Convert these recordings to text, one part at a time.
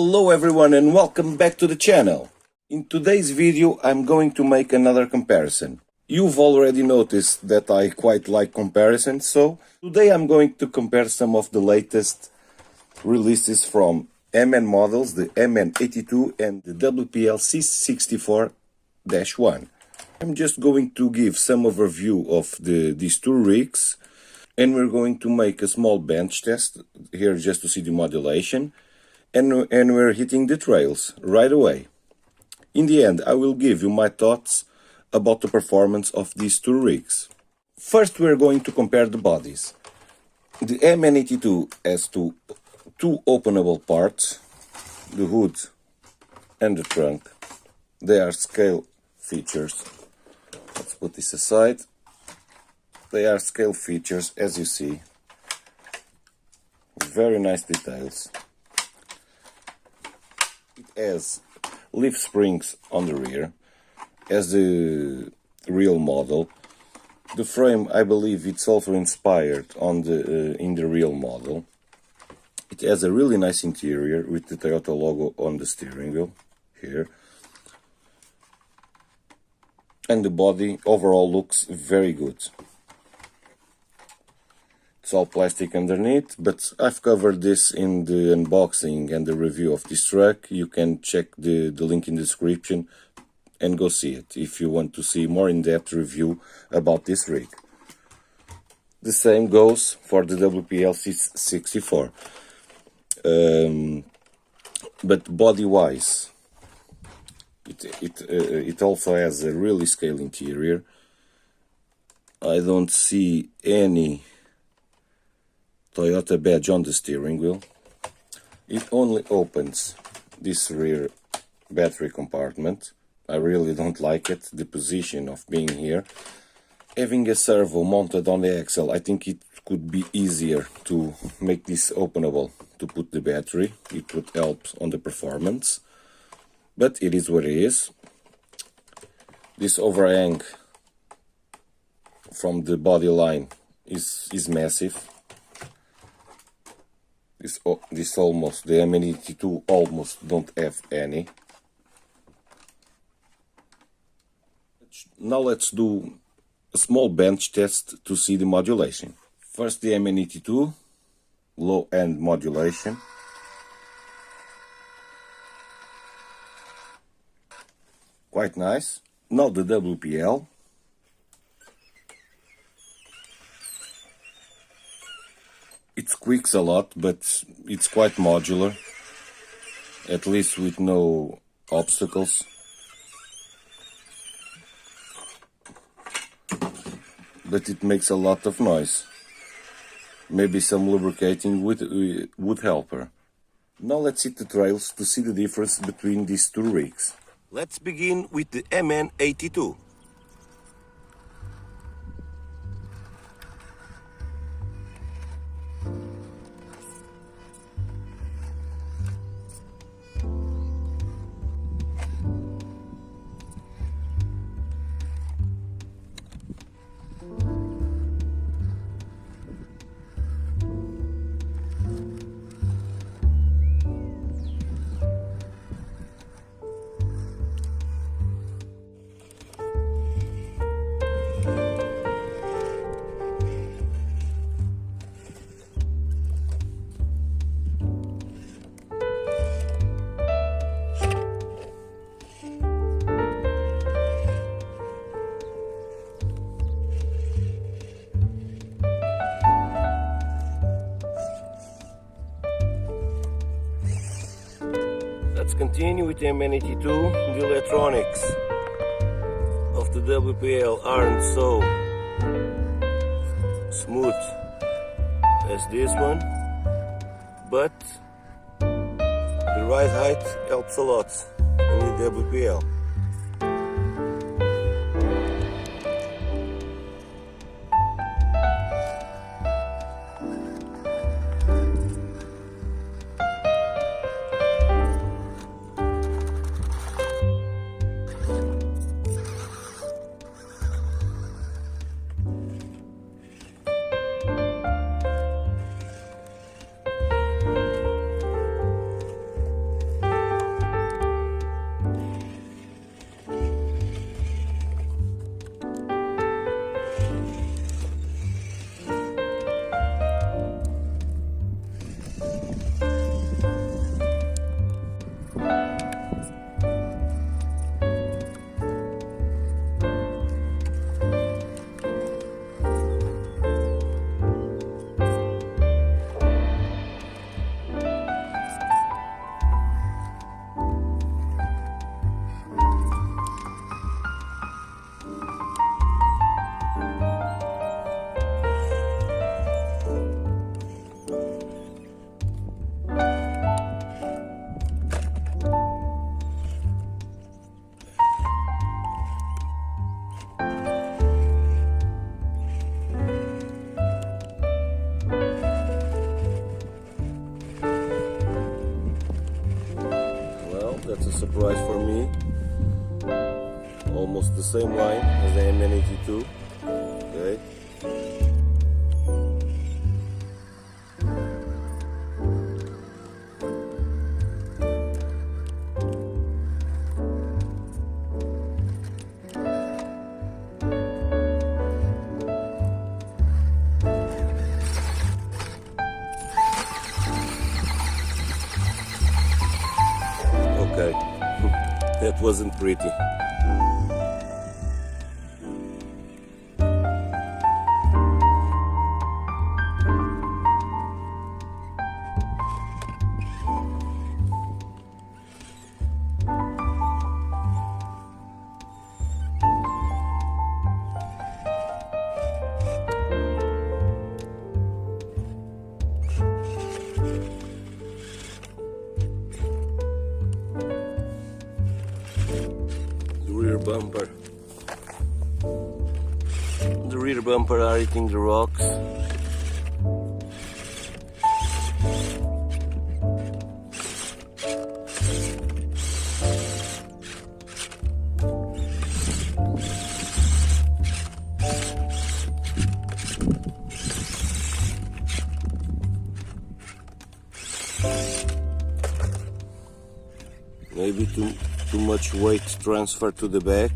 Hello everyone and welcome back to the channel. In today's video I'm going to make another comparison. You've already noticed that I quite like comparisons, so today I'm going to compare some of the latest releases from MN models, the MN82 and the Wpl C64-1. I'm just going to give some overview of these two rigs, and we're going to make a small bench test here just to see the modulation. And we're hitting the trails right away. In the end, I will give you my thoughts about the performance of these two rigs. First, we're going to compare the bodies. The MN82 has two openable parts, the hood and the trunk. They are scale features. Let's put this aside. They are scale features, as you see. Very nice details. It has leaf springs on the rear, as the real model. The frame, I believe, it's also inspired on in the real model. It has a really nice interior with the Toyota logo on the steering wheel here, and the body overall looks very good. It's all plastic underneath, but I've covered this in the unboxing and the review of this truck. You can check the link in the description and go see it if you want to see more in-depth review about this rig. The same goes for the Wpl C64. But body-wise, it also has a really scale interior. I don't see any Toyota badge on the steering wheel. It only opens this rear battery compartment. I really don't like it, the position of being here. Having a servo mounted on the axle, I think it could be easier to make this openable to put the battery. It would help on the performance, but it is what it is. This overhang from the body line is massive. This almost, the MN82 almost don't have any. Now let's do a small bench test to see the modulation. First the MN82, low end modulation. Quite nice. Now the WPL. It squeaks a lot, but it's quite modular, at least with no obstacles. But it makes a lot of noise. Maybe some lubricating would help her. Now let's hit the trails to see the difference between these two rigs. Let's begin with the MN82. Let's continue with the MN82. The electronics of the WPL aren't so smooth as this one, but the ride height helps a lot in the WPL. a surprise for me. Almost the same line as the MN82. Okay. Okay, that wasn't pretty. The rear bumper are hitting the rocks. Maybe too much weight transfer to the back.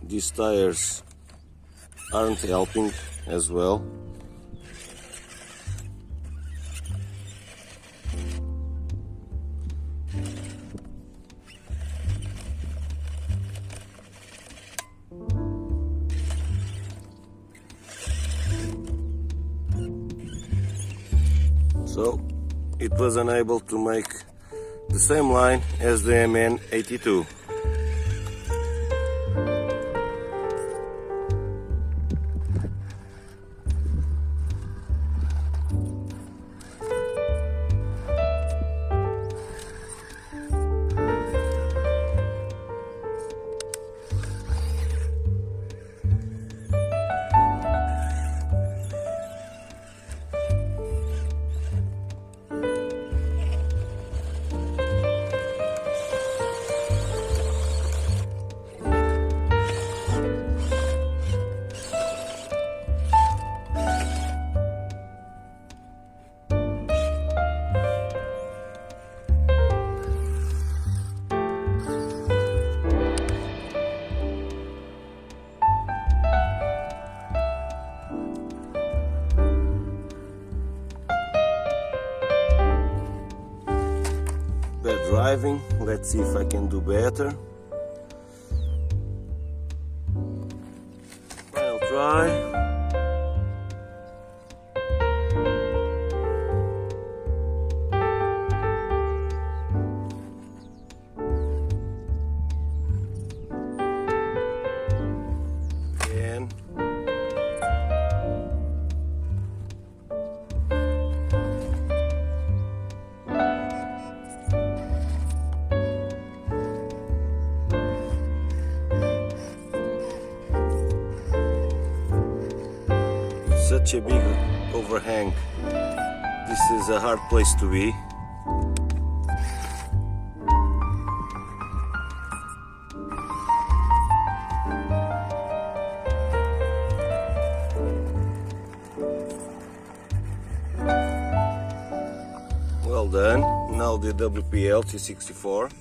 These tires aren't helping as well. So it was unable to make the same line as the MN82. Bad driving, let's see if I can do better. Final try. Such a big overhang. This is a hard place to be. Well done. Now the Wpl C64.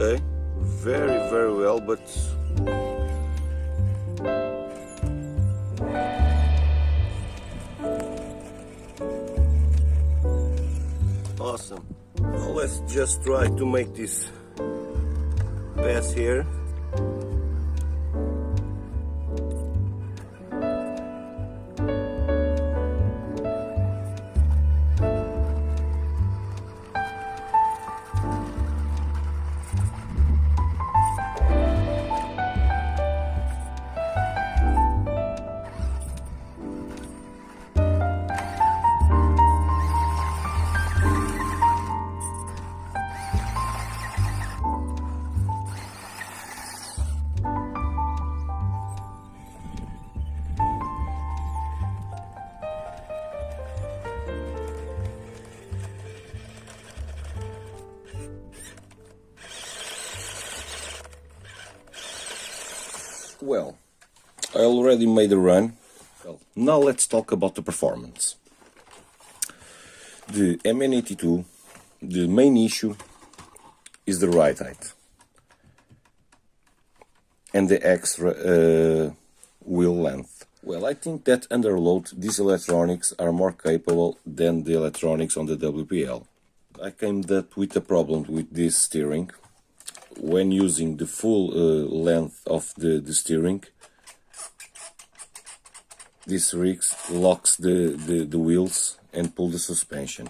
Okay, very well, but awesome. Now let's just try to make this pass here. Well, I already made a run. Well, now let's talk about the performance. The MN82, the main issue is the ride height and the extra wheel length. Well, I think that under load these electronics are more capable than the electronics on the WPL. I came up with a problem with this steering. When using the full length of the steering, this rig locks the wheels and pull the suspension.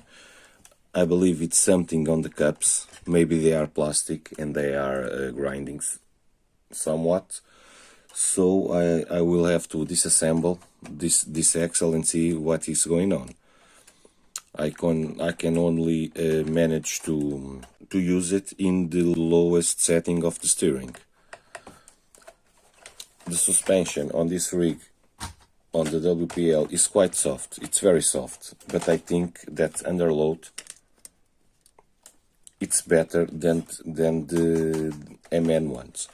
I believe it's something on the cups. Maybe they are plastic and they are grinding somewhat. So I will have to disassemble this axle and see what is going on. I can only manage to use it in the lowest setting of the steering. The suspension on this rig on the WPL is quite soft. It's very soft, but I think that under load it's better than the MN ones.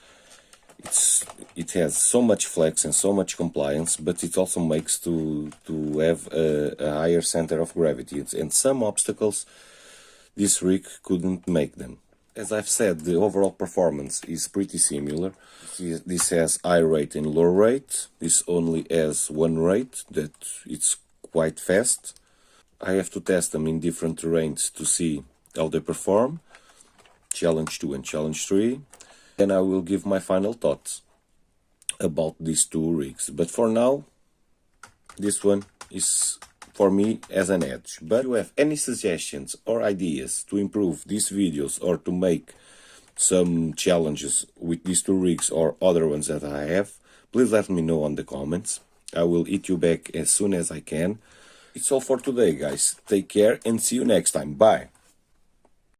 It has so much flex and so much compliance, but it also makes to have a higher center of gravity, and some obstacles this rig couldn't make them. As I've said, the overall performance is pretty similar. This has high rate and low rate. This only has one rate, that it's quite fast. I have to test them in different terrains to see how they perform. Challenge 2 and Challenge 3. Then I will give my final thoughts about these two rigs. But for now, this one is for me as an edge. But if you have any suggestions or ideas to improve these videos or to make some challenges with these two rigs or other ones that I have, please let me know on the comments. I will hit you back as soon as I can. It's all for today, guys. Take care and see you next time. Bye.